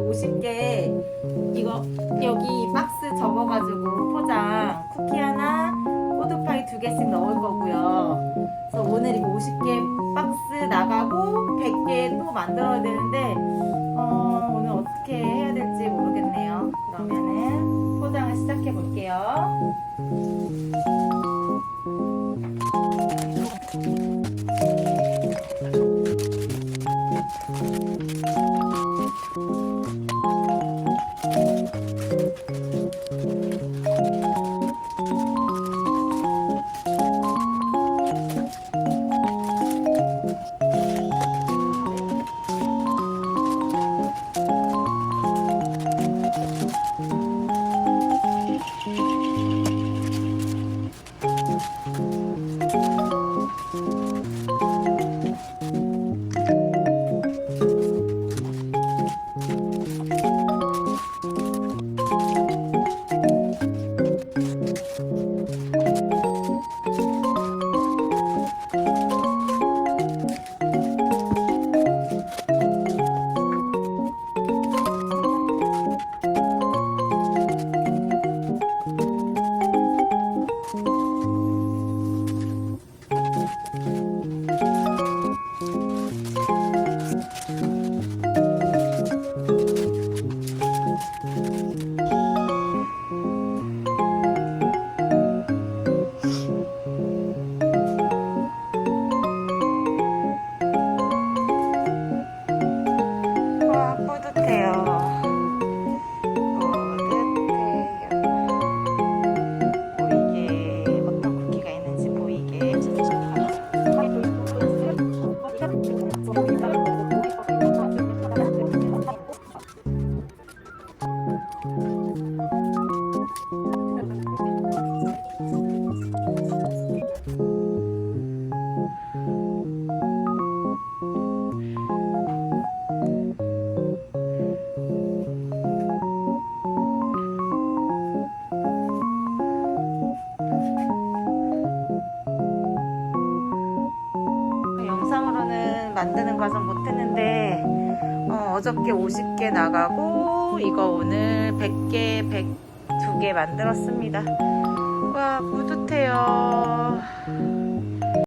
50개 이거 여기 박스 접어가지고 포장 쿠키 하나, 포도파이 2개씩 넣을 거고요. 그래서 오늘 이거 50개 박스 나가고 100개 또 만들어야 되는데 오늘 어떻게 해야 될지 모르겠네요. 그러면은 포장을 시작해 볼게요. 영상으로는 만드는 과정 못했는데 어저께 50개 나가고 이거 오늘 100개, 102개 만들었습니다. 와, 뿌듯해요.